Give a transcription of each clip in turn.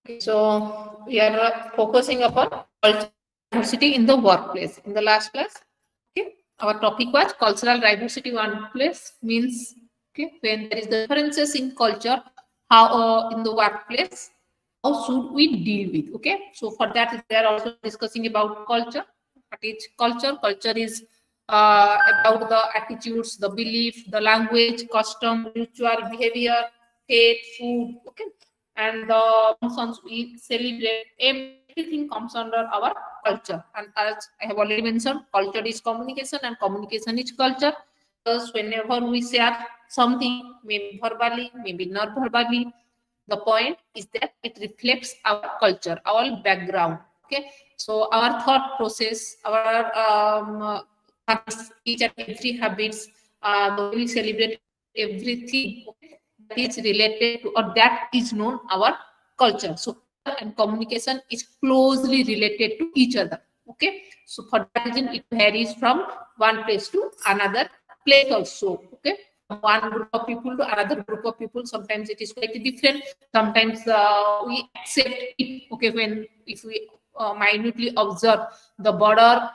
So we are focusing upon cultural diversity in the workplace. In the last class, okay, our topic was cultural diversity in workplace means, okay, when there is differences in culture, how in the workplace, how should we deal with? Okay, so for that we are also discussing about culture. What is culture? Culture is about the attitudes, the belief, the language, custom, ritual, behavior, faith, food. Okay, and the functions we celebrate, everything comes under our culture. And as I have already mentioned, culture is communication and communication is culture. Because whenever we share something, maybe verbally, maybe not verbally, the point is that it reflects our culture, our background. Okay, so our thought process, our habits, each and every habits, the way we celebrate everything, okay, that is related to or that is known our culture. So and communication is closely related to each other. Okay, so for that reason it varies from one place to another place also. Okay, from one group of people to another group of people, sometimes it is quite different. Sometimes we accept it. Okay, when if we minutely observe the border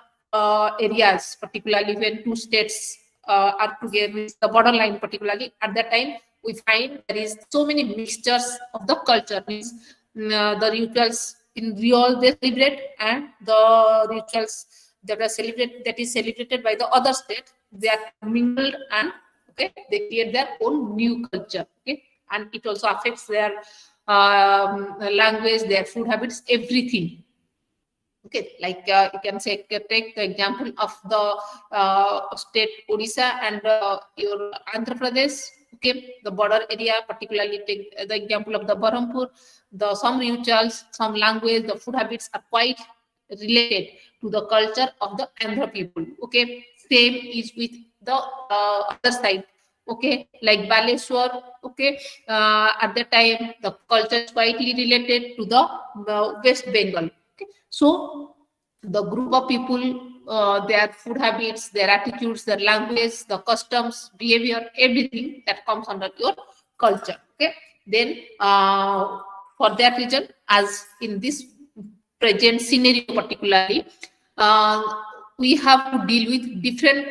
areas, particularly when two states are together, the borderline particularly, at that time we find there is so many mixtures of the culture. Means the rituals in real they celebrate, and the rituals that are celebrated, that is celebrated by the other state, they are mingled, and okay, they create their own new culture. Okay, and it also affects their language, their food habits, everything. Okay, like you can say, take the example of the state Odisha and your Andhra Pradesh. Okay, the border area, particularly take the example of the Berhampur. The some rituals, some language, the food habits are quite related to the culture of the Andhra people. Okay, same is with the other side. Okay, like Baleshwar. Okay, at that time the culture is quietly related to the West Bengal. Okay, so the group of people, their food habits, their attitudes, their language, the customs, behavior, everything that comes under your culture. Okay, then for that reason, as in this present scenario particularly, uh, we have to deal with different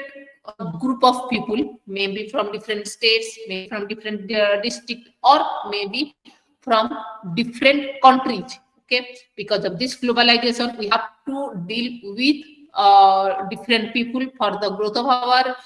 group of people, maybe from different states, maybe from different district, or maybe from different countries. Okay, because of this globalization, we have to deal with different people for the growth of our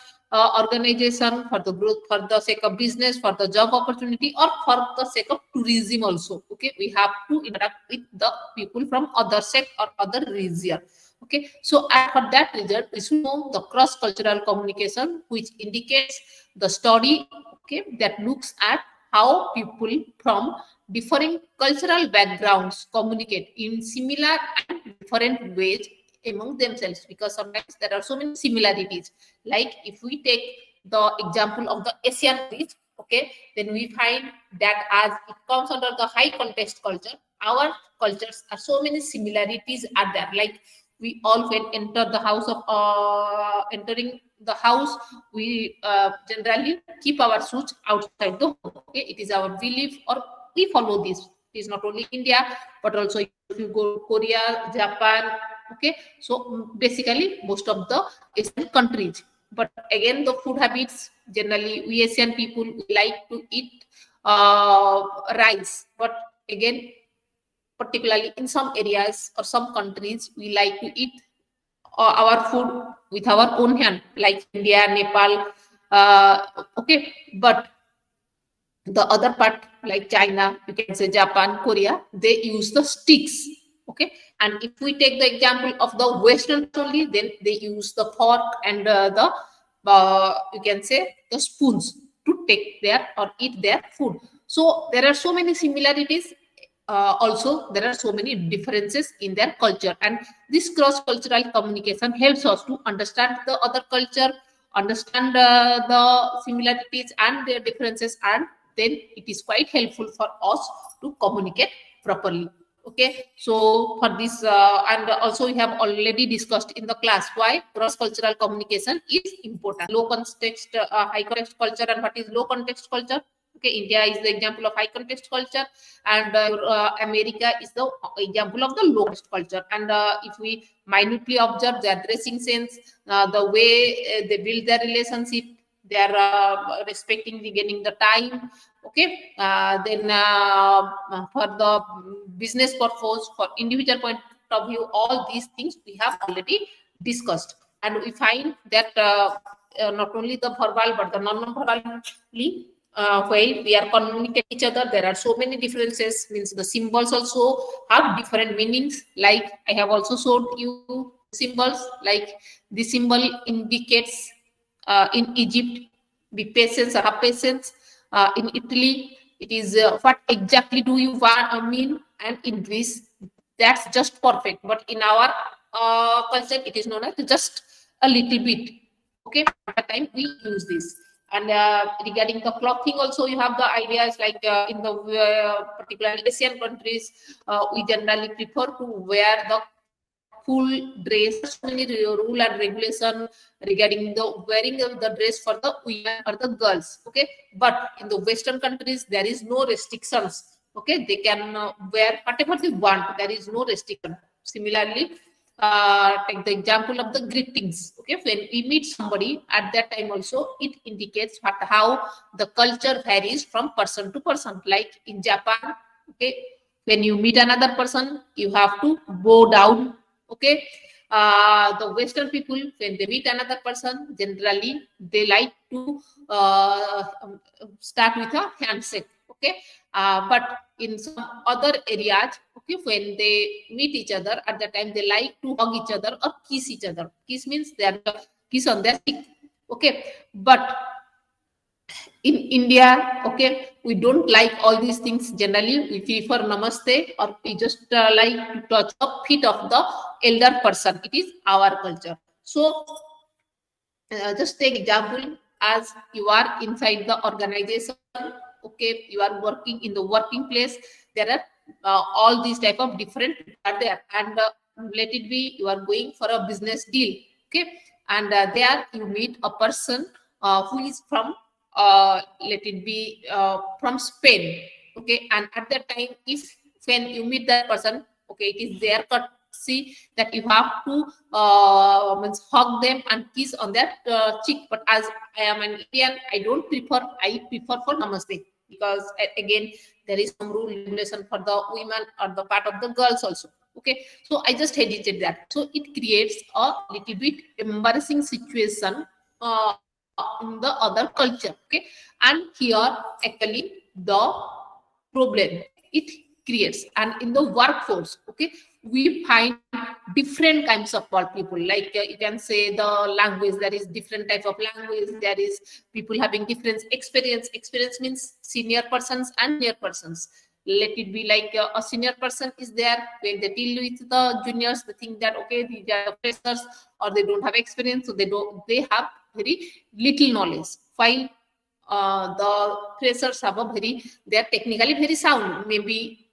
organization, for the growth, for the sake of business, for the job opportunity, or for the sake of tourism also. Okay, we have to interact with the people from other sect or other region. Okay, so and for that reason we should know the cross cultural communication, which indicates the study, okay, that looks at how people from differing cultural backgrounds communicate in similar and different ways among themselves, because sometimes there are so many similarities. Like if we take the example of the Asian countries, okay, then we find that as it comes under the high context culture, our cultures are so many similarities are there. Like we all when enter the house of entering the house, we generally keep our shoes outside the home. Okay, it is our belief, or we follow this. It is not only India, but also if you go to Korea, Japan. Okay, so basically most of the Asian countries. But again, the food habits, generally we Asian people, we like to eat rice. But again, particularly in some areas or some countries, we like to eat our food with our own hand, like India, Nepal. Okay, but the other part, like China, you can say Japan, Korea, they use the sticks. Okay, and if we take the example of the Western only, then they use the fork and the you can say the spoons to take their or eat their food. So there are so many similarities. Also, there are so many differences in their culture, and this cross-cultural communication helps us to understand the other culture, understand the similarities and their differences, and then it is quite helpful for us to communicate properly. Okay, so for this and also we have already discussed in the class why cross cultural communication is important. Low context, high context culture, and what is low context culture. Okay, India is the example of high context culture, and America is the example of the low context culture. And if we minutely observe their dressing sense, the way they build their relationship, they are respecting the getting the time. Okay, then for the business purpose, for individual point of view, all these things we have already discussed, and we find that not only the verbal but the non-verbally, while we are communicating each other, there are so many differences. Means the symbols also have different meanings. Like I have also showed you symbols. Like the symbol indicates in Egypt be patience or have patience. In Italy, it is what exactly do you mean, and in Greece, that's just perfect. But in our culture, it is known as just a little bit. Okay, at the time we use this. And regarding the clothing also, you have the ideas like in the particularly Asian countries, we generally prefer to wear the full dress. So many rule and regulation regarding the wearing of the dress for the women or the girls. Okay, but in the Western countries there is no restrictions. Okay, they can wear whatever they want. There is no restriction. Similarly, take the example of the greetings. Okay, when we meet somebody at that time also, it indicates how the culture varies from person to person. Like in Japan, okay, when you meet another person, you have to bow down. Okay, the Western people, when they meet another person, generally they like to start with a handshake. Okay, but in some other areas, okay, when they meet each other, at the time they like to hug each other or kiss each other. Kiss means they are kiss on their cheek. Okay, but in India, okay, we don't like all these things. Generally, we prefer namaste, or we just like to touch the feet of the elder person. It is our culture. So, just take example as you are inside the organization. Okay, you are working in the working place. There are all these type of different are there, and let it be you are going for a business deal. Okay, and there you meet a person who is from let it be from Spain. Okay, and at that time, if when you meet that person, okay, it is their courtesy that you have to means hug them and kiss on their cheek. But as I am an Indian, I don't prefer. I prefer for namaste, because again there is some rule regulation for the women or the part of the girls also. Okay, so I just hesitate that. So it creates a little bit embarrassing situation in the other culture. Okay, and here actually the problem it creates. And in the workforce, okay, we find different kinds of people. Like you can say the language, there is different type of language. There is people having different experience means senior persons and junior persons. Let it be like a senior person is there, when they deal with the juniors, they think that okay, these are freshers or they don't have experience, so they have very little knowledge. While the freshers have they are technically very sound. Maybe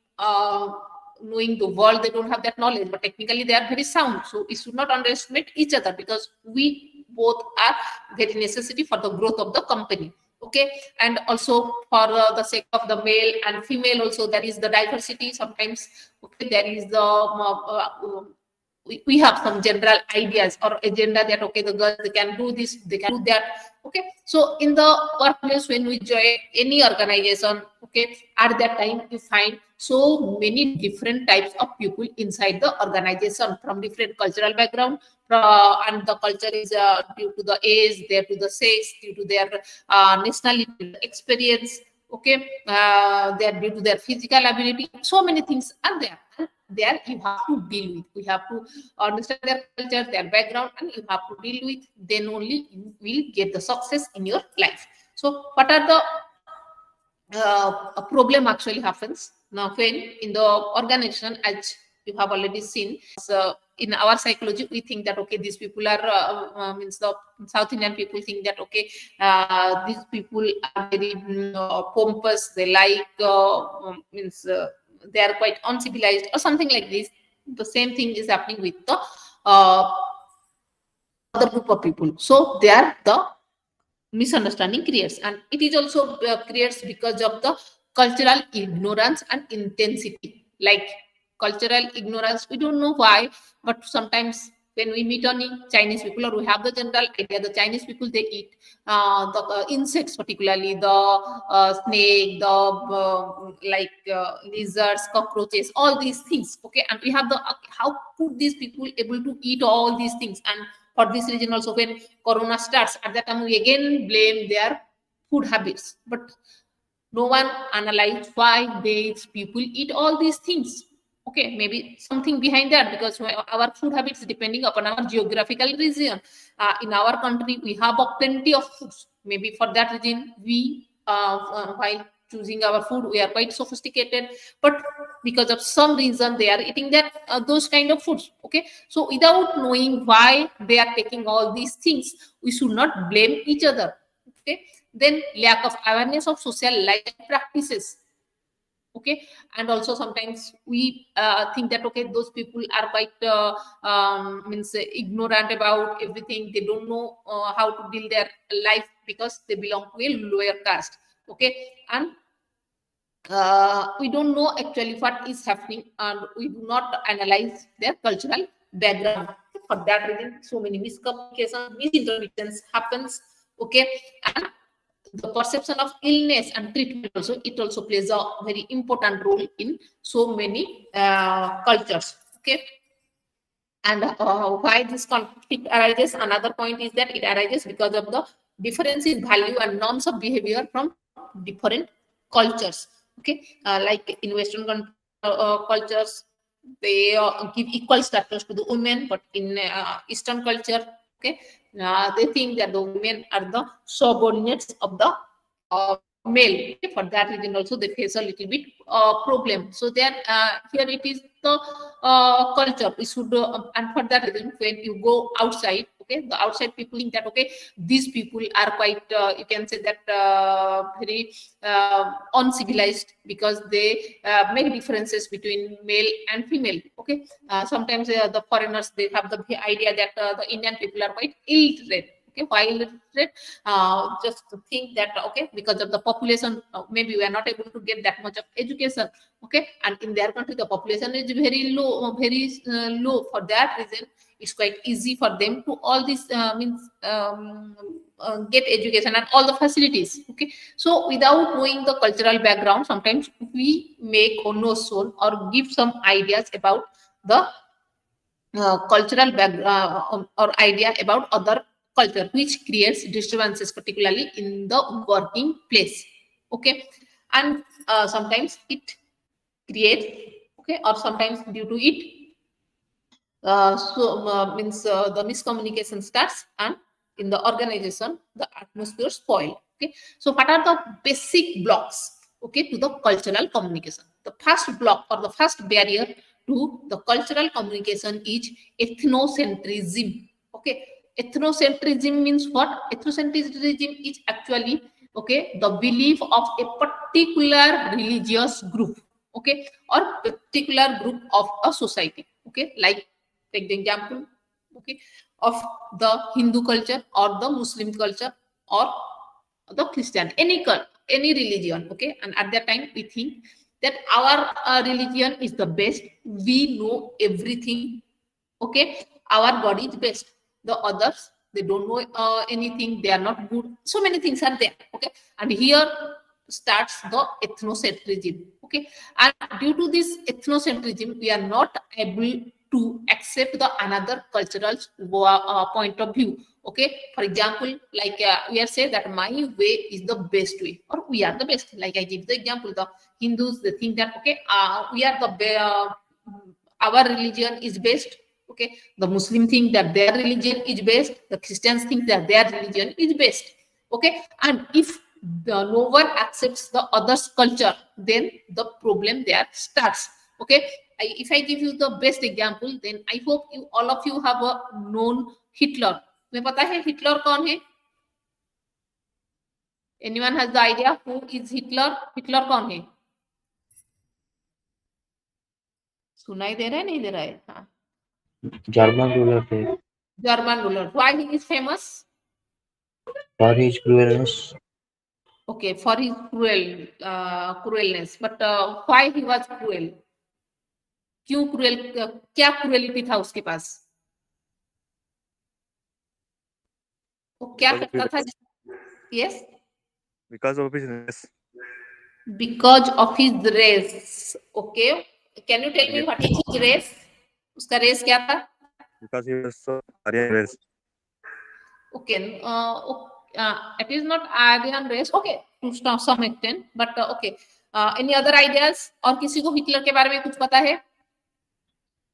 knowing the world, they don't have that knowledge, but technically they are very sound. So we should not underestimate each other, because we both are very necessary for the growth of the company. Okay, and also for the sake of the male and female also, there is the diversity sometimes. Okay, there is the we have some general ideas or agenda that okay, the girls, they can do this, they can do that. Okay, so in the workplace, when we join any organization, okay, at that time you find so many different types of people inside the organization from different cultural background, and the culture is due to the age, due to the sex, due to their nationality, experience. Okay, they are due to their physical ability. So many things are there. And there you have to deal with. We have to understand their culture, their background, and you have to deal with. Then only you will get the success in your life. So, what are the a problem actually happens now when in the organization, as you have already seen. So in our psychology, we think that okay, these people are means the South Indian people think that okay, these people are very pompous. They like means they are quite uncivilized or something like this. The same thing is happening with the other group of people. So they are the misunderstanding creates, and it is also creates because of the cultural ignorance and intensity. Like cultural ignorance, we don't know why, but sometimes when we meet any Chinese people, or we have the general idea the Chinese people, they eat the insects, particularly the snake, the lizards, cockroaches, all these things. Okay, and we have the how could these people able to eat all these things? And for this reason also, when corona starts, at that time we again blame their food habits, but no one analyzed why these people eat all these things. Okay, maybe something behind that, because our food habits depending upon our geographical region. In our country we have plenty of foods. Maybe for that reason we while choosing our food we are quite sophisticated, but because of some reason they are eating that those kind of foods. Okay, so without knowing why they are taking all these things, we should not blame each other. Okay, then lack of awareness of social life practices. Okay, and also sometimes we think that okay, those people are quite means ignorant about everything. They don't know how to build their life because they belong to a lower caste. Okay, and we don't know actually what is happening, and we do not analyze their cultural background. For that reason, so many miscommunications, misinterpretations happens. Okay, and the perception of illness and treatment also, it also plays a very important role in so many cultures. Okay, and why this conflict arises, another point is that it arises because of the difference in value and norms of behavior from different cultures. Okay, like in Western cultures, they give equal status to the women, but in Eastern culture, okay, they think that the women are the subordinates of the male. Okay, for that reason also they face a little bit problem. So then here it is the culture we should and for that reason when you go outside, okay, the outside people think that okay, these people are quite you can say that very uncivilized, because they make differences between male and female. Okay, sometimes the foreigners, they have the idea that the Indian people are quite illiterate. Okay, why illiterate? Just to think that okay, because of the population, maybe we are not able to get that much of education. Okay, and in their country the population is very low, very low. For that reason it's quite easy for them to all this means get education and all the facilities. Okay, so without knowing the cultural background, sometimes we make or no soul or give some ideas about the cultural background or idea about other culture, which creates disturbances, particularly in the working place. Okay, and sometimes it creates, okay, or sometimes due to it means the miscommunication starts, and in the organization the atmosphere spoil. Okay, so what are the basic blocks, okay, to the cultural communication? The first block or the first barrier to the cultural communication is ethnocentrism. Okay, ethnocentrism means what? Ethnocentrism is actually, okay, the belief of a particular religious group, okay, or particular group of a society. Okay, like take the example, okay, of the Hindu culture or the Muslim culture or the Christian, any religion. Okay, and at that time we think that our religion is the best. We know everything. Okay, our God is best. The others, they don't know anything. They are not good. So many things are there. Okay, and here starts the ethnocentrism. Okay, and due to this ethnocentrism, we are not able to accept the another cultural point of view. Okay, for example, like we are saying that my way is the best way, or we are the best. Like I give the example, the Hindus, they think that okay, we are the our religion is best. Okay, the Muslim think that their religion is best, the Christians think that their religion is best. Okay, and if no one accepts the other's culture, then the problem there starts. Okay, if I give you the best example, then I hope you all of you have known Hitler. तुम्हें पता है Hitler कौन है? Anyone has the idea who is Hitler? Hitler कौन है? सुनाई दे रहा है, नहीं दे रहा है? हाँ, German ruler थे. German ruler. Why he is famous? For his cruelness. Okay, for his cruelness. But why he was cruel? क्यों क्रूएल, क्या क्रूएलिटी था उसके पास? वो क्या करता था? Yes, because of his race. because of his race. Okay, can you tell me what is his race? उसका race क्या था? Because he was so Aryan race. Okay, it is not Aryan race. Okay, to some extent, but okay. Any other ideas? और किसी को Hitler के बारे में कुछ पता है?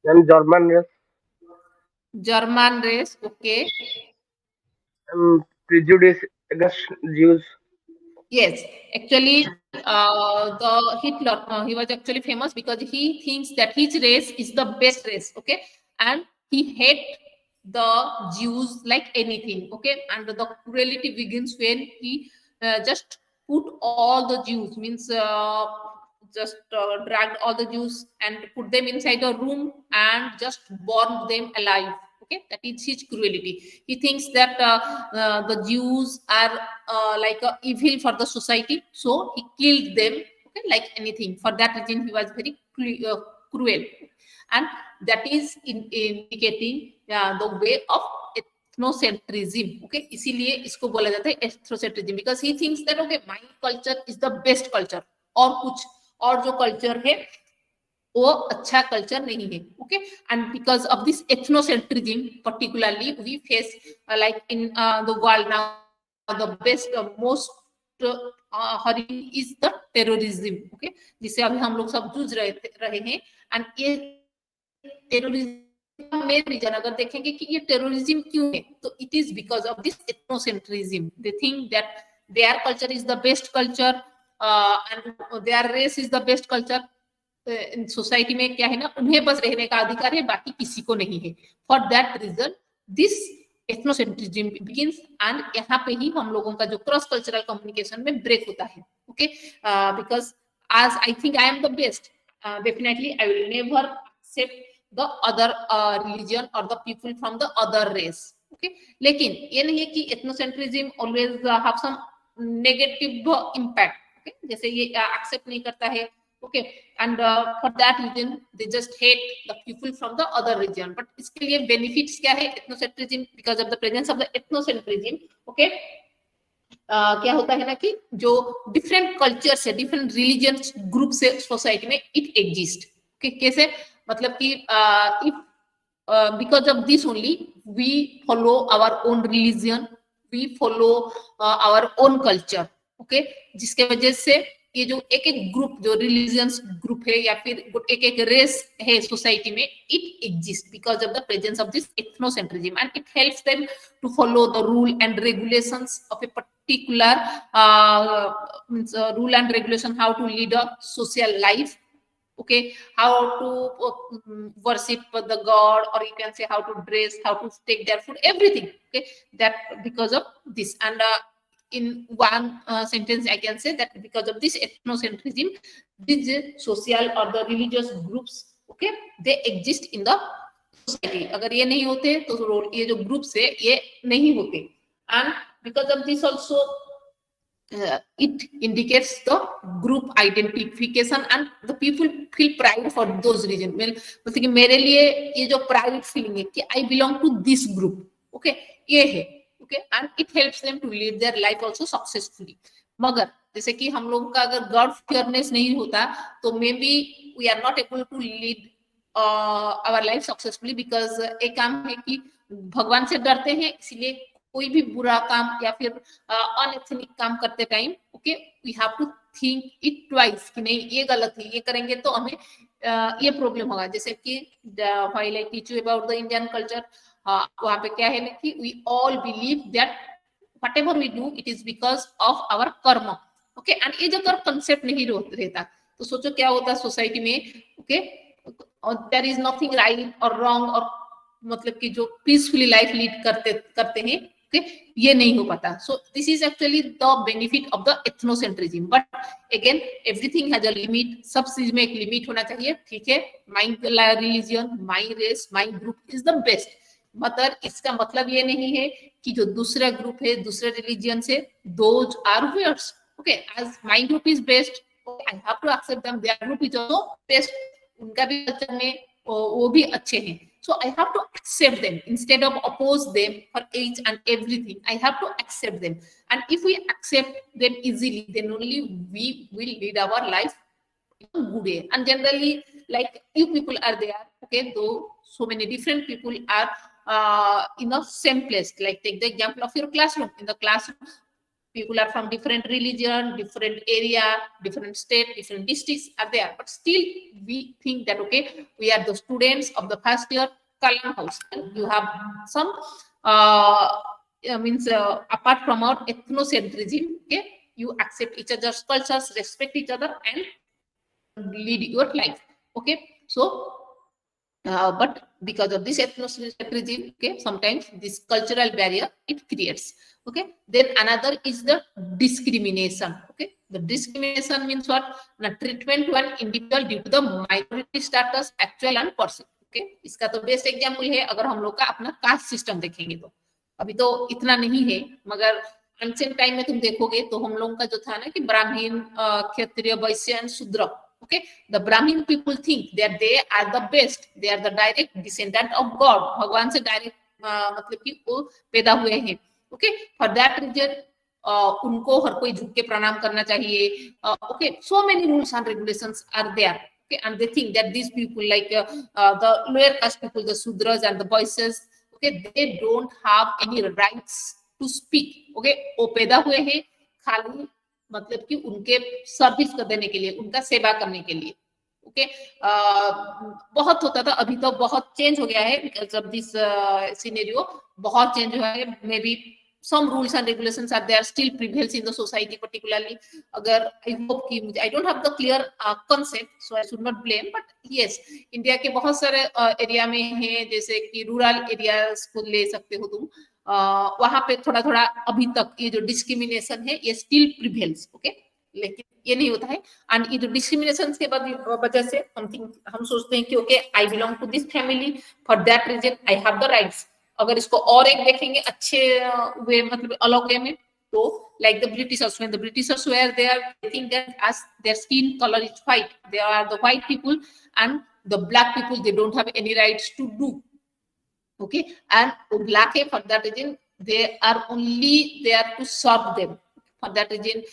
German race, German race. Okay. prejudice against Jews. Yes, actually, the Hitler, he was actually famous because he thinks that his race is the best race, okay, and he hate the Jews like anything, okay, and the cruelty begins when he just put all the Jews, means just dragged all the Jews and put them inside a room and just burned them alive. Okay, that is his cruelty. He thinks that the Jews are like evil for the society, so he killed them. Okay, like anything. For that reason, he was very cruel, and that is indicating the way of ethnocentrism. Okay, इसीलिए इसको बोला जाता है ethnocentrism, because he thinks that okay, my culture is the best culture, और कुछ और जो culture है वो अच्छा कल्चर नहीं है. Okay, and because of this ethnocentrism particularly we face like in the world now the best most horrible is the terrorism. Okay, जिससे अभी हम लोग सब जूझ रहे हैं. एंड ये टेररिज्म का मेन रीजन अगर देखेंगे कि ये टेररिज्म क्यों है, तो it is because of this ethnocentrism. They think that their culture is the best culture and their race is the best culture. Society में क्या है ना, उन्हें बस रहने का अधिकार है, बाकी किसी को नहीं है. For that reason this ethnocentrism begins, and यहाँ पे ही हम लोगों का जो क्रॉस कल्चरल कम्युनिकेशन में ब्रेक होता है. Okay, because as I think I am the best, definitely I will never accept the other religion or the people from the other race. Okay, लेकिन ये नहीं है कि ethnocentrism always have some negative impact. Okay, जैसे ये accept नहीं करता है. Okay, and for that reason they just hate the people from the other region. But इसके लिए benefits क्या है ethnocentrism? Because of the presence of the ethnocentrism, okay, क्या होता है ना कि जो डिफरेंट कल्चर से, डिफरेंट रिलीजन ग्रुप से सोसाइटी में इट एग्जिस्ट. कैसे? मतलब कि if because of this only we follow our own religion, we follow our own culture. Okay, जिसके वजह से ये जो एक एक ग्रुप, जो रिलीजियंस ग्रुप है या फिर एक एक रेस है सोसाइटी में, it exist because of the presence of this ethnocentrism, and it helps them to follow the rule and regulations of a particular rule and regulation, how to lead a social life. Okay, how to worship the god, or you can say how to dress, how to take their food, everything. Okay, that because of this. And in one sentence I can say that because of this ethnocentrism, these social or the religious groups, okay, they exist in the society. अगर ये नहीं होते तो ये जो groups है ये नहीं होते. And because of this also it indicates the group identification, and the people feel pride for those region. मतलब कि मेरे लिए ये जो प्राइड फीलिंग है कि I belong to this group, okay, ये है. Okay, and it helps them to lead their life also successfully. मगर जैसे कि हम लोगों का अगर गॉड फियरनेस नहीं होता तो may be we are not able to lead our life successfully. Because एक काम है कि भगवान से डरते हैं, इसलिए कोई भी बुरा काम या फिर अनएथिनिक काम करते time, okay, we have to think it twice कि नहीं ये गलत है, ये करेंगे तो हमें ये प्रॉब्लम होगा. जैसे कि while I teach you about the Indian culture, वहां पे क्या है ना कि we all believe that whatever we do it is because of our karma. Okay, and ये जब कंसेप्ट नहीं रहता तो सोचो क्या होता सोसाइटी में. ओके, और देयर इज नथिंग राइट और रॉन्ग, और मतलब कि जो पीसफुली लाइफ लीड करते हैं, ये नहीं हो पाता. So this is actually the benefit of the ethnocentrism. But again everything has a limit. सब चीज में एक लिमिट होना चाहिए. ठीक है, my religion, my race, my group is the best. मतलब इसका मतलब ये नहीं है कि जो दूसरा ग्रुप है, दूसरे रिलीजियन से, those are worse. Okay, as my group is best, I have to accept them, their group is also best, उनका भी कल्चर में वो भी अच्छे हैं. So I have to accept them instead of oppose them for each and everything. I have to accept them, and if we accept them easily, then only we will lead our life in a good way. And generally, like you people are there, okay, though so many different people are in the same place. Like take the example of your classroom. In the classroom, people are from different religion, different area, different state, different districts are there, but still we think that okay, we are the students of the first year Kalam house, and you have some apart from our ethnocentrism, okay, you accept each other's cultures, respect each other, and lead your life. Okay, so but because of this ethnocentrism, okay, sometimes this cultural barrier it creates. Okay, then another is the discrimination. Okay, the discrimination means what? The treatment to an individual due to the minority status, actual and perceived. Okay, इसका तो best example है अगर हम लोग का अपना caste system देखेंगे तो. अभी तो इतना नहीं है, मगर एंशिएंट टाइम में तुम देखोगे तो हम लोगों का जो था ना कि ब्राह्मण, क्षत्रिय, वैश्य एंड शूद्र. Okay, the Brahmin people think that they are the best, they are the direct descendant of God. भगवान से डायरेक्ट मतलब कि वो पैदा हुए हैं. Okay, for that reason उनको हर कोई झुक के प्रणाम करना चाहिए. Okay, so many rules and regulations are there. Okay, and they think that these people like the lower caste people, the Sudras and the Vaishyas, okay, they don't have any rights to speak. Okay, वो पैदा हुए हैं खाली मतलब कि उनके service कर देने के लिए, उनका सेवा करने के लिए. ओके, बहुत होता था, अभी तो बहुत चेंज हो गया है बिकॉज ऑफ दिस सिनेरियो. बहुत चेंज हुआ है. May be some rules and regulations are there still prevails in the society, particularly अगर I hope कि मुझे I don't have the clear concept, so I should not blame, but yes, India के बहुत सारे area में हैं, जैसे कि रूरल एरियाज को ले सकते हो तुम, वहां पे थोड़ा थोड़ा अभी तक ये जो डिस्क्रिमिनेशन है ये स्टिल प्रिवेल्स. ओके, लेकिन ये नहीं होता है. एंड ये जो डिस्क्रिमिनेशन के वजह से हम सोचते हैं कि okay, I belong to this family, for that reason I have the rights. अगर इसको और एक देखेंगे अच्छे वे मतलब अलग वे में, तो like the Britishers, when the Britishers were there, they think that as their skin color is white, they are the white people, and the black people, they don't have any rights to do. Okay, and black, for that reason they are only there to serve them. For that reason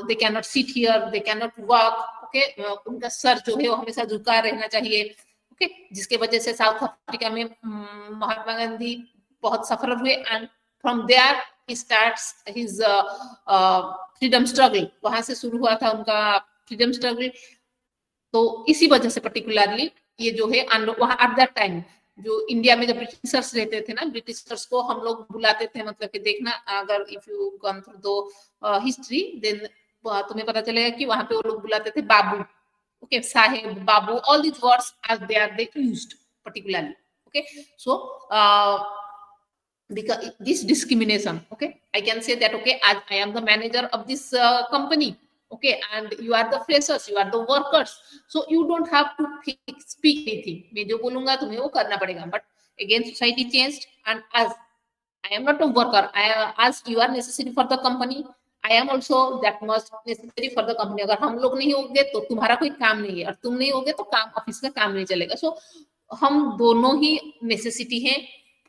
they cannot sit here, they cannot walk. Okay, उनका sir जो है वो हमेशा झुका रहना चाहिए. Okay, जिसके वजह से साउथ अफ्रीका में महात्मा गांधी बहुत सफर हुए, and from there he starts his freedom struggle. वहां से शुरू हुआ था उनका फ्रीडम स्ट्रगल. तो इसी वजह से पर्टिकुलरली ये जो है, वहां एट दैट टाइम जो इंडिया में जब ब्रिटिशर्स रहते थे ना, ब्रिटिशर्स को हम लोग बुलाते थे, मतलब कि देखना, अगर if you gone through the history then तुम्हें पता चलेगा कि वहां पे वो लोग बुलाते थे बाबू. Okay, Sahib, Babu, all these words are there, they used particularly. Okay, so because this discrimination, okay, I can say that okay, as I am the manager of this company, okay, and you are the freshers, you are the workers, so you don't have to speak anything. मैं जो बोलूंगा तुम्हें वो करना पड़ेगा. But again society changed, and as I am not a worker, as you are necessary for the company, I am also that much necessary for the company. अगर हम लोग नहीं होंगे तो तुम्हारा कोई काम नहीं है, और तुम नहीं होगे तो काम ऑफिस का काम नहीं चलेगा. सो हम दोनों ही नेसेसिटी हैं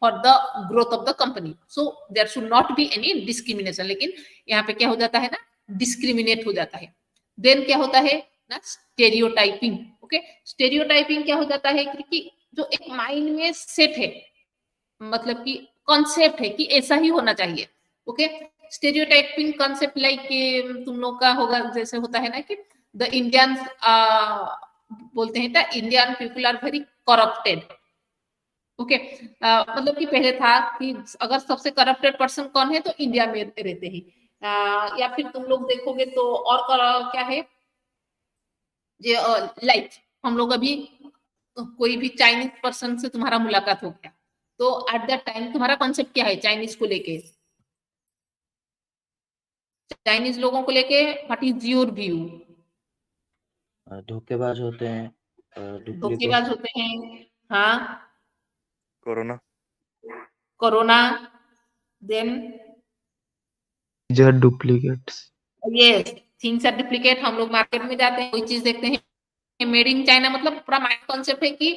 for the growth of the company. So there should not be any discrimination. लेकिन यहाँ पे क्या हो जाता है ना, डिस्क्रिमिनेट हो जाता है. देन क्या होता है ना, स्टेरियोटाइपिंग. ओके, स्टेरियोटाइपिंग क्या हो जाता है कि जो एक माइंड में सेट है, मतलब कि कॉन्सेप्ट है कि ऐसा ही होना चाहिए. ओके, स्टेरियोटाइपिंग कॉन्सेप्ट लाइक तुम लोग का होगा, जैसे होता है ना कि द इंडियंस बोलते हैं the Indian people are very corrupted. Okay, मतलब कि पहले था कि अगर सबसे करप्टेड पर्सन कौन है तो इंडिया में रहते हैं. या फिर तुम लोग देखोगे तो और क्या है, लाइक हम लोग अभी कोई भी चाइनीज पर्सन से तुम्हारा मुलाकात हो गया, तो एट दैट टाइम तुम्हारा कॉन्सेप्ट क्या है चाइनीज को लेके, चाइनीज लोगों को लेके व्हाट इज योर व्यू? धोखेबाज होते हैं, धोखेबाज होते हैं. हाँ, corona. Corona, then These are duplicates. yes, things are duplicate. हम लोग मार्केट में जाते हैं, कोई चीज देखते हैं मेड इन चाइना, मतलब पूरा माइंड कॉन्सेप्ट है कि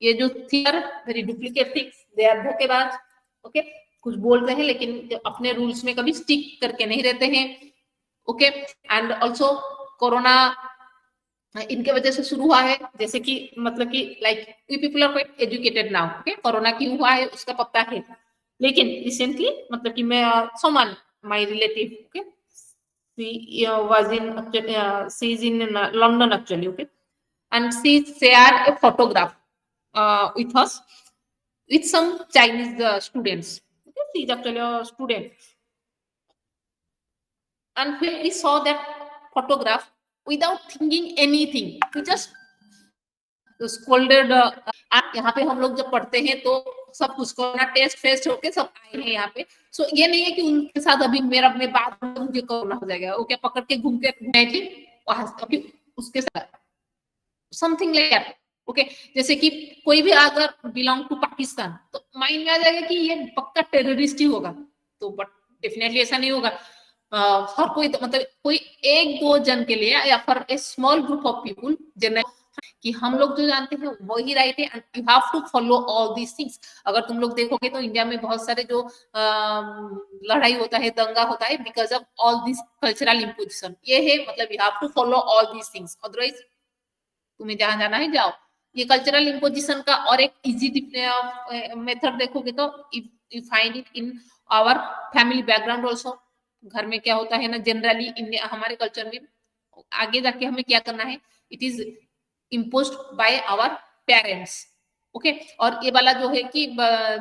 ये जो their very duplicate things, they are धोखेबाज. ओके, कुछ बोलते हैं लेकिन अपने रूल्स में कभी स्टिक करके नहीं रहते हैं. ओके, एंड ऑल्सो कोरोना इनके वजह से शुरू हुआ है, जैसे कि मतलब कि like we people are quite educated now. Okay, corona क्यों हुआ है उसका पता है, लेकिन रिसेंटली मतलब कि मैं someone my relative, okay, she was in she's in London actually, okay, and she shared a photograph with us with some Chinese students. Okay, she's actually a student, and when we saw that photograph, without thinking anything, we just scolded. यहाँ पे हम लोग जब पढ़ते हैं तो सब कुछ कोरोना टेस्ट फेस्ट होके सब आए हैं यहाँ पे. सो ये नहीं है कि उनके साथ अभी मेरा में बात मुझे कोरोना हो जाएगा. वो क्या पकड़ के घूम के घूमेगी अभी उसके साथ समथिंग लाइक दैट. ओके, जैसे कि कोई भी अगर बिलोंग टू पाकिस्तान तो माइंड में आ जाएगा कि ये पक्का टेररिस्ट ही होगा. तो बट डेफिनेटली ऐसा नहीं होगा. हर कोई मतलब कोई एक दो जन के लिए या फिर a small group of people general कि हम लोग जो जानते हैं वही राइट है, and you have to follow all these things. अगर तुम लोग देखोगे तो इंडिया में बहुत सारे जो लड़ाई होता है, दंगा होता है, because of all this cultural imposition. ये है मतलब you have to follow all these things, otherwise तुम्हें जहां जाना है जाओ. ये कल्चरल इम्पोजिशन का और एक इजी मेथड देखोगे तो you find it in our family background also. घर में क्या होता है ना, जनरली हमारे कल्चर में आगे जाके हमें क्या करना है, it is imposed by our parents. Okay, और ये वाला जो है कि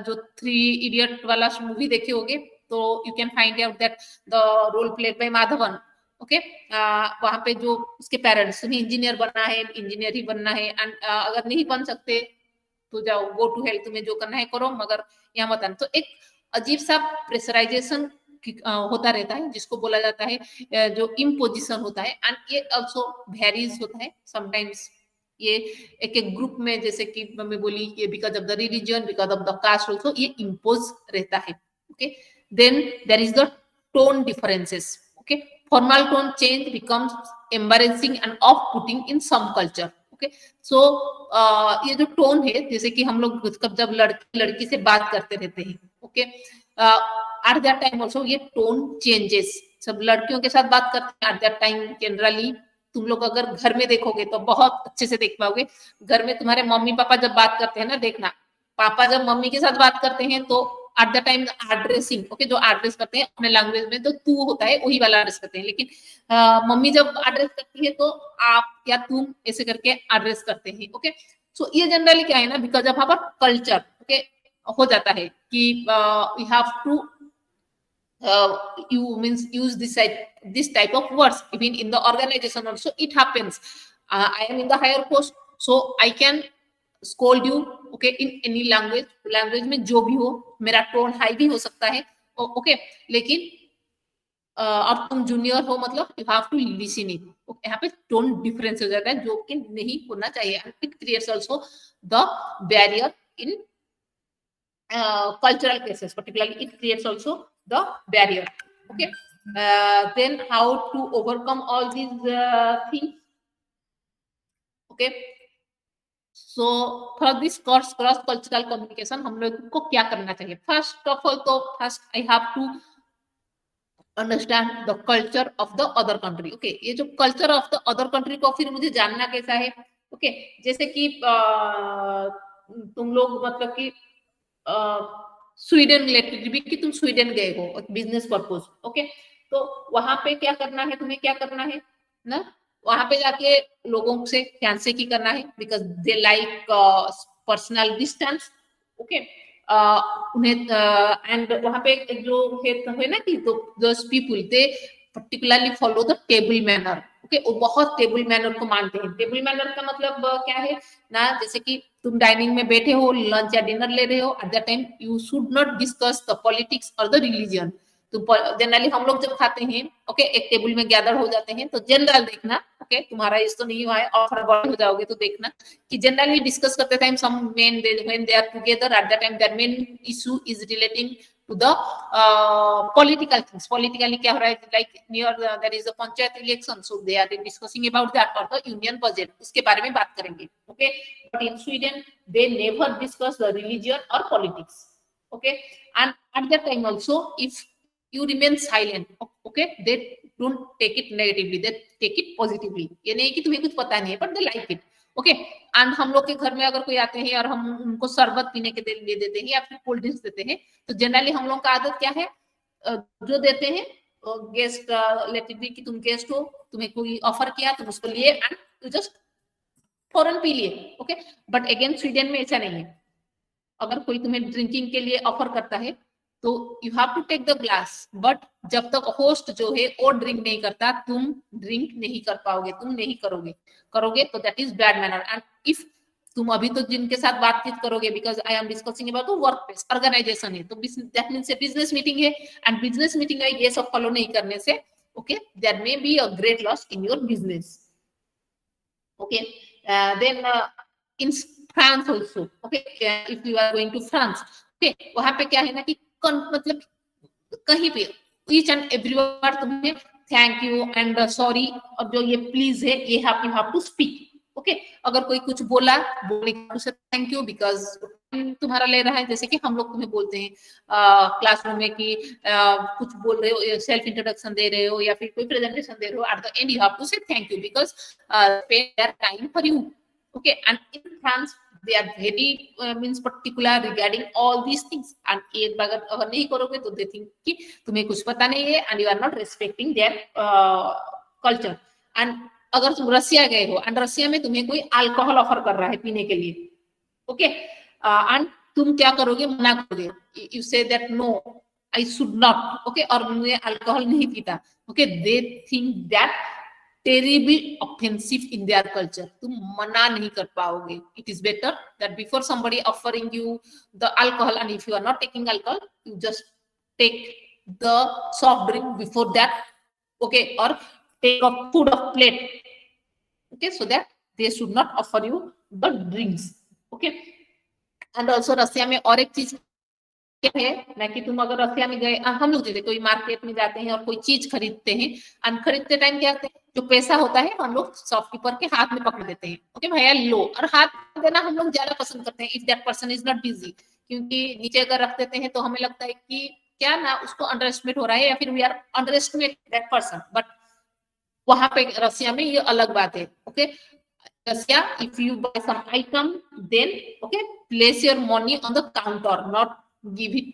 जो 3 इडियट वाला मूवी देखे होगे तो you can find out that the role played by Madhavan. Okay, वहां पे जो उसके पेरेंट्स, तुम्हें इंजीनियर बनना है, इंजीनियर ही बनना है, एंड अगर नहीं बन सकते तो जाओ, गो टू हेल, तुम्हें जो करना है करो, मगर यहाँ मत आना. तो एक अजीब सा प्रेशराइजेशन होता रहता है जिसको बोला जाता है जो इम्पोजिशन होता है. एंड ये ऑल्सो वेरीज होता है समटाइम्स. ये एक एक ग्रुप में, जैसे कि मम्मी बोली, ये because of the religion, because of the caste also ये इम्पोज रहता है. Okay, then there is the tone differences. Okay, formal tone change becomes embarrassing and of putting in some culture. Okay, so ये जो tone है, जैसे कि हम लोग जब लड़की से बात करते रहते हैं, okay, eight that time also ये टोन चेंजेस. सब लड़कियों के साथ बात करते हैं एट दैट टाइम. जनरली तुम लोग अगर घर में देखोगे तो बहुत अच्छे से देख पाओगे. घर में तुम्हारे मम्मी पापा जब बात करते हैं ना, देखना, पापा जब मम्मी के साथ बात करते हैं तो at the time addressing, okay, जो एड्रेस करते हैं अपने लैंग्वेज में तो तू होता है, वही वाला एड्रेस करते हैं. लेकिन मम्मी जब एड्रेस करती है तो आप या तुम ऐसे करके एड्रेस करते हैं. ओके, सो ये जनरली क्या है ना, because of our culture, okay, हो जाता है कि you have to you means use this type of words. Even in the organization also it happens. I am in the higher post, so I can scold you, okay, in any language में जो भी हो. मेरा tone high भी हो सकता है, okay, लेकिन अब तुम जूनियर हो मतलब you have to listen it. Okay, यहाँ पे टोन डिफरेंस हो जाता है जो कि नहीं होना चाहिए. It creates also the barrier in cultural cases, particularly it creates also the barrier. Okay, then how to overcome all these things. Okay, so for this cross cultural communication हम लोग को क्या करना चाहिए? First of all, तो first I have to understand the culture of the other country. Okay, ये जो culture of the other country को फिर मुझे जानना कैसा है? Okay, जैसे कि तुम लोग मतलब कि स्वीडन रिलेटेड भी कि तुम स्वीडन गए हो बिजनेस पर्पज. ओके, तो वहां पे क्या करना है, तुम्हें क्या करना है ना, वहां पे जाके लोगों से हैंडशेक ही करना है, because they like personal distance. Okay, उन्हें एंड वहां पे जो है ना कि those people they particularly follow the table manner. Okay, वो बहुत टेबल मैनर को मानते हैं. टेबल मैनर का मतलब क्या है ना, जैसे कि तुम डाइनिंग में बैठे हो, लंच या डिनर ले रहे हो, eight that time you should not discuss the politics और द रिलीजन. तो जनरली हम लोग जब खाते हैं, ओके, एक टेबल में गैदर हो जाते हैं, तो जनरल देखना, ओके, तुम्हारा इस तो नहीं हुआ है और थोड़ा बड़ा हो जाओगे तो देखना कि जनरली डिस्कस करते time some men when they are together at that time their main issue is relating to the political things. Politically क्या हो रहा है, like near there is a panchayat election, so they are discussing about that, or the union budget, उसके बारे में बात करेंगे. Okay, but in Sweden they never discuss the religion or politics. Okay, and at that time also, if you remain silent, okay, they don't take it negatively, they take it positively. ये नहीं कि तुम्हें कुछ पता नहीं है, but they like it. Okay, and हम लोग के घर में अगर कोई आते हैं और हम उनको शरबत पीने के लिए देते हैं या फिर कोल्ड ड्रिंक्स देते हैं, तो जनरली हम लोग का आदत क्या है, जो देते हैं गेस्ट, लेट इट बी कि तुम गेस्ट हो, तुम्हें कोई ऑफर किया, तुम उसको लिए एंड यू जस्ट फौरन पी लिए. ओके, बट अगेन स्वीडन में ऐसा नहीं है. अगर कोई तुम्हें ड्रिंकिंग के लिए ऑफर करता है तो you have to take the glass, but जब तक होस्ट जो है वो ड्रिंक नहीं करता, तुम ड्रिंक नहीं कर पाओगे, तुम नहीं करोगे तो that is bad manner. And if तुम अभी तो जिनके साथ बातचीत करोगे, because I am discussing about the workplace organization है, तो that means a business meeting है, एंड बिजनेस मीटिंग में ये सब फॉलो नहीं करने से, okay, there may be a great loss in your business. Okay, then in France also, okay, if you are going to France, okay, वहां पे क्या है ना कि मतलब कहीं पे ईच एंड एवरीवन तुम्हें थैंक यू एंड सॉरी और जो ये प्लीज है ये you have to speak. Okay, अगर कोई कुछ बोलने से थैंक यू बिकॉज तुम्हारा ले रहा है, जैसे कि हम लोग तुम्हें बोलते हैं क्लासरूम में कि कुछ बोल रहे हो, सेल्फ इंट्रोडक्शन दे रहे हो या फिर कोई प्रेजेंटेशन दे रहे हो, at the end you have to say thank you because spend their time for you. Okay, and in France they are very means particular regarding all these things, and एक बार अगर नहीं करोगे तो they think कि तुम्हें कुछ पता नहीं है and you are not respecting their culture. and अगर तुम रसिया गए हो and रसिया में तुम्हें कोई अल्कोहल ऑफर कर रहा है पीने के लिए, ओके, and तुम क्या करोगे, मना करोगे, you say that no I should not, okay, और मैं अल्कोहल नहीं पीता, okay, they think that terribly offensive in their culture. तुम मना नहीं कर पाओगे. It is better that before somebody offering you the alcohol, and if you are not taking alcohol, you just take the soft drink before that, okay, or take a food of plate, okay, so that they should not offer you the drinks. Okay, and also रसिया में और एक चीज क्या है ना कि तुम अगर रसिया में गए, हम लोग जैसे कोई मार्केट में जाते हैं और कोई चीज खरीदते हैं, और खरीदते टाइम क्या करते हैं, जो पैसा होता है हम लोग शॉपकीपर के हाथ में पकड़ देते हैं, ओके भैया लो, और हाथ देना हम लोग ज्यादा पसंद करते हैं if that person is not busy, क्योंकि नीचे अगर रख देते हैं तो हमें लगता है कि क्या ना उसको अंडर एस्टिमेट हो रहा है या फिर we are underestimate that person. But वहां पे रसिया में ये अलग बात है. Okay, Russia if you buy some item then okay place your money on the counter, not give it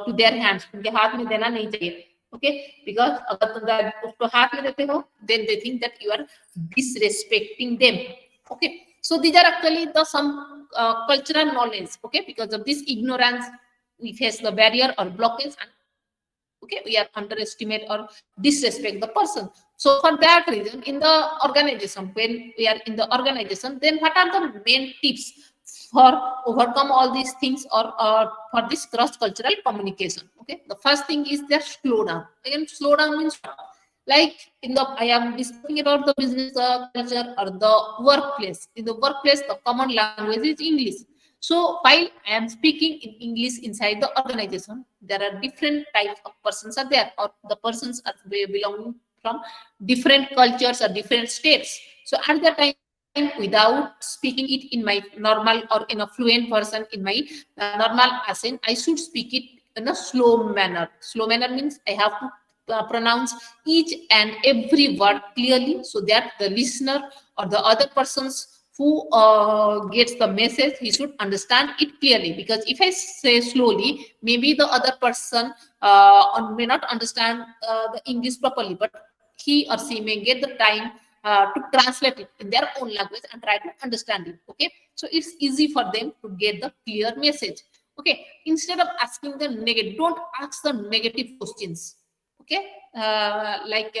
to their hands, उनके हाथ में देना नहीं चाहिए. ओके, बिकॉज अगर तुम उसको हाथ में देते हो then they think that you are disrespecting them. Okay, so these are actually the some cultural knowledge. Okay, because of this ignorance we face the barrier or blockage, and okay, we are underestimate or disrespect the person. So for that reason, in the organization, when we are in the organization, then what are the main tips for overcome all these things or for this cross-cultural communication? Okay, the first thing is that slow down. Again, slow down means like in the I am discussing about the business culture or the workplace. In the workplace, the common language is English. So while I am speaking in English inside the organization, there are different types of persons are there, or the persons are belonging from different cultures or different states. So at that time, without speaking it in my normal or in a fluent person in my normal accent, I should speak it in a slow manner. Slow manner means I have to pronounce each and every word clearly so that the listener or the other persons who gets the message, he should understand it clearly. Because if I say slowly, maybe the other person may not understand the English properly, but he or she may get the time to translate it in their own language and try to understand it. Okay, so it's easy for them to get the clear message. Okay, instead of asking the negative, don't ask the negative questions. Okay, like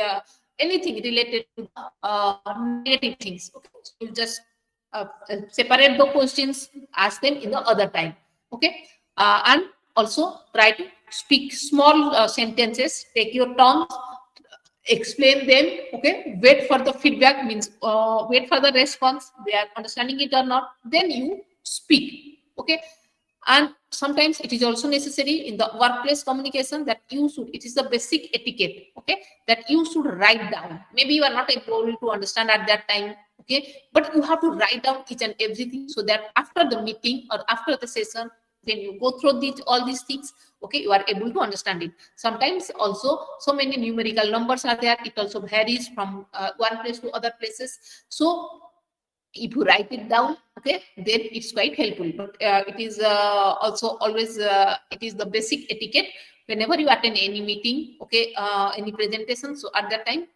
anything related to negative things. Okay, so you just separate the questions, ask them in the other time. Okay, and also try to speak small sentences, take your turns, explain them. Okay, wait for the feedback, means wait for the response, they are understanding it or not, then you speak. Okay, And sometimes it is also necessary in the workplace communication that you should, it is the basic etiquette, okay, that you should write down. Maybe you are not able to understand at that time, okay, but you have to write down each and everything so that after the meeting or after the session, when you go through all these things, okay, you are able to understand it. Sometimes also so many numerical numbers are there, it also varies from one place to other places. So if you write it down, okay, then it's quite helpful. But it is also always it is the basic etiquette whenever you attend any meeting, okay, any presentation. So at that time,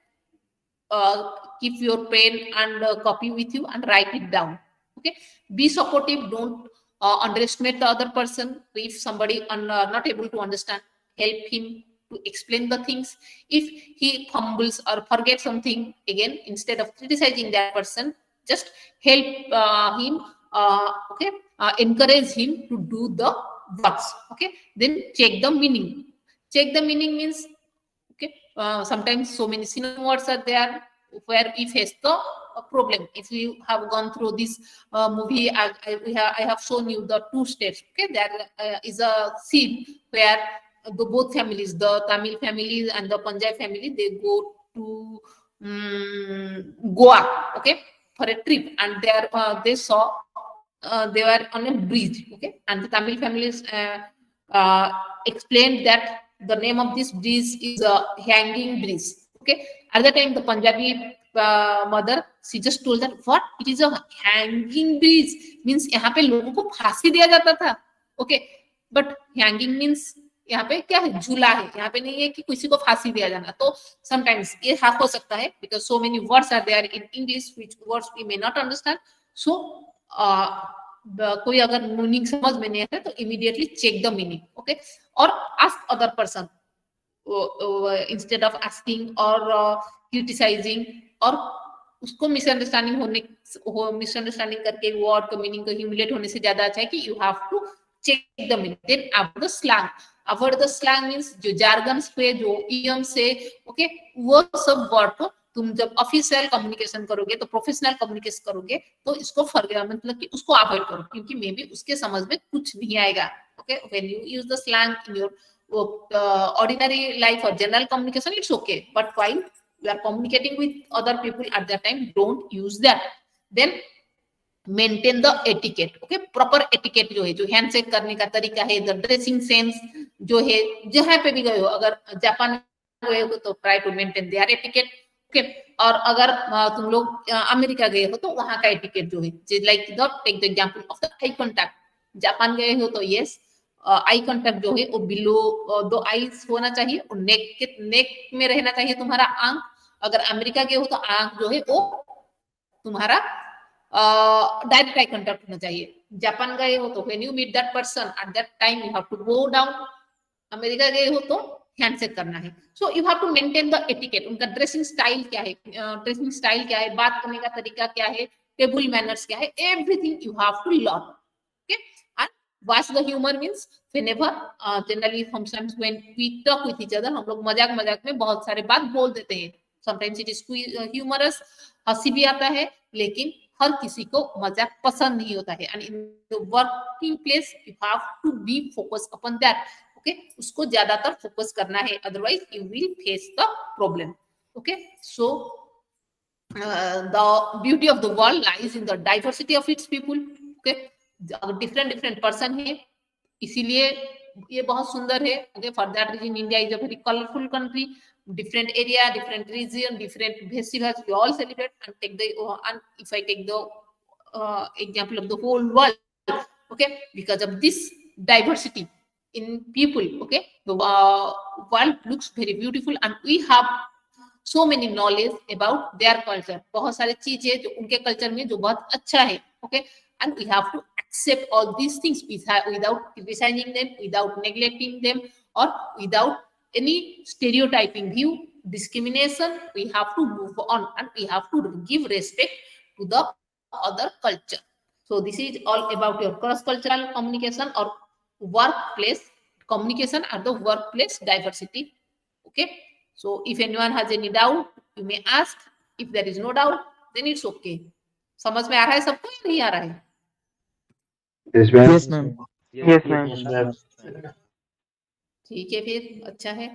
keep your pen and copy with you and write it down, okay. Be supportive, don't underestimate the other person. If somebody not able to understand, help him to explain the things. If he fumbles or forgets something, again, instead of criticizing that person, just help him, okay, encourage him to do the works, okay. Then check the meaning. Check the meaning means, okay, sometimes so many synonym words are there where we face the problem. If you have gone through this movie, I have shown you the two states, okay. There is a scene where the both families, the Tamil family and the Punjab family, they go to Goa, okay, for a trip, and there they saw they were on a bridge, okay, and the Tamil families explained that the name of this bridge is a hanging bridge, okay. At the time, the Punjabi mother, she just told that what it is a hanging bridge means यहाँ पे लोगों को फांसी दिया जाता था, okay, but hanging means यहाँ पे क्या है, झूला है, यहाँ पे नहीं है कि किसी को फांसी दिया जाना. तो sometimes ये हो सकता है because so many words are there in English which words we may not understand. So कोई अगर मीनिंग समझ में नहीं आता तो immediately check the meaning, okay, or ask other person instead of asking or criticizing, और उसको मिसअंडरस्टैंडिंग करके वर्ड का मीनिंग को ह्यूमिलेट होने से ज्यादा अच्छा है कि you have to check the meaning. Then avoid the slang. Avoid the slang means जो जार्गन्स पे, जो इडियम से, ओके, वो सब वर्ड को तुम जब ऑफिशियल कम्युनिकेशन करोगे, तो प्रोफेशनल कम्युनिकेशन करोगे, तो इसको मतलब कि उसको अवॉइड करो, क्योंकि मे बी उसके समझ में कुछ नहीं आएगा, okay. When you use the slang in your ordinary life or general communication, it's okay, but while you are communicating with other people at that time, don't use that. Then maintain the etiquette, okay. Proper etiquette जो है, जो handshake करने का तरीका है, the dressing sense जो है, जहां पे भी गए हो, अगर जापान गए हो तो try to maintain their etiquette, okay. और अगर तुम लोग अमेरिका गए हो तो वहां का etiquette जो है, like take the example of the eye contact. Japan गए हो तो yes, आई कॉन्टेक्ट जो है वो बिलो 2 आईज होना चाहिए, और नेक में रहना चाहिए तुम्हारा आंख. अगर अमेरिका के हो तो आंख जो है वो तुम्हारा डायरेक्ट आई कॉन्टेक्ट होना चाहिए. जापान गए हो तो when you meet that person at that time you have to go down. America गए हो तो हैंडशेक करना है. So you have to maintain the etiquette. उनका ड्रेसिंग स्टाइल क्या है, बात करने का तरीका क्या है, टेबल मैनर्स क्या है, everything you have to learn, okay. Watch the humor means whenever generally sometimes when we talk with each other, हम लोग मजाक में बहुत सारे बात बोल देते हैं. Sometimes it is humorous, हंसी भी आता है, लेकिन हर किसी को मजाक पसंद नहीं होता है. And in the working place you have to be focused upon that, okay. उसको ज्यादातर फोकस करना है, otherwise you will face the problem, okay. So the beauty of the world lies in the diversity of its people, okay. Different person है, इसीलिए ये बहुत सुंदर है, okay. For that reason India is a very colourful country. Different area, different region, different festivals we all celebrate and take the, and if I take the example of the whole world, okay, because of this diversity in people, okay, the world looks very beautiful and we have so many knowledge about their culture. बहुत सारे चीजें जो उनके culture में जो बहुत अच्छा है, okay, and we have to accept all these things without criticizing them, without neglecting them, or without any stereotyping view, discrimination. We have to move on and we have to give respect to the other culture. So this is all about your cross-cultural communication or workplace communication or the workplace diversity, okay. So if anyone has any doubt, you may ask. If there is no doubt, then it's okay. समझ में आ रहा है सबको या नहीं आ रहा है? Yes, ma'am. Yes, ma'am. Yes, ma'am. ठीक है, फिर अच्छा है.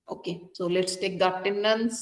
Okay, so let's take the attendance.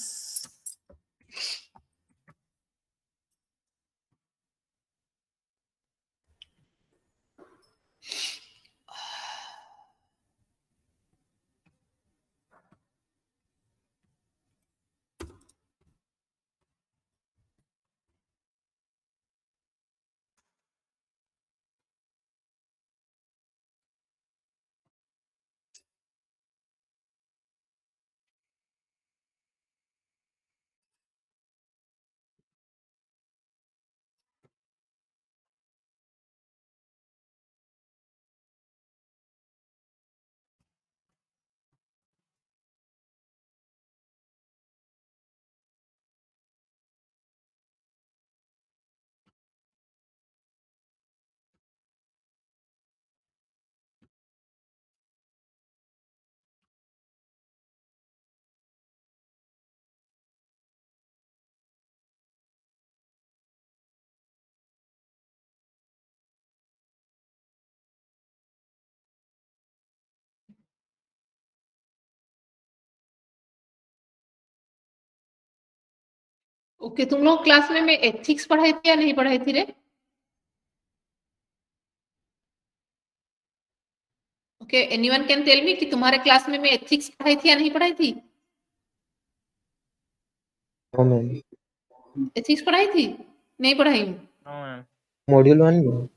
Okay, तुम लोग क्लास में एथिक्स पढ़ाई थी या नहीं पढ़ाई थी रे? Okay, anyone can tell me कि तुम्हारे क्लास में एथिक्स पढ़ाई थी या नहीं पढ़ाई थी? No, ma'am. एथिक्स पढ़ाई थी? नहीं पढ़ाई हूँ. Module 1 में?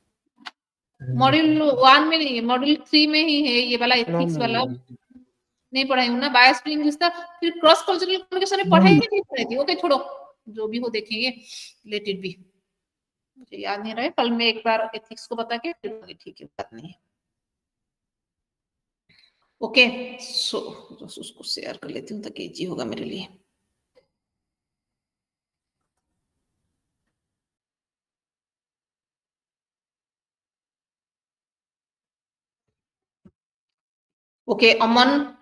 मॉड्यूल 1 में नहीं है, मॉड्यूल 3 में ही है ये वाला No, एथिक्स वाला. ma'am. नहीं पढ़ाई हूँ ना. बायस टू इंग्लिश था. फिर क्रॉस कल्चरल कम्युनिकेशन में पढ़ाई थी नहीं पढ़ाई थी? ओके, छोड़ो, जो भी हो देखेंगे. Let it be. मुझे याद नहीं रहा है. कल मैं एक बार एथिक्स को बता के फिर ठीक है, बात नहीं है. ओके, सो उसको शेयर कर लेती हूँ ताकि इजी होगा मेरे लिए. ओके, अमन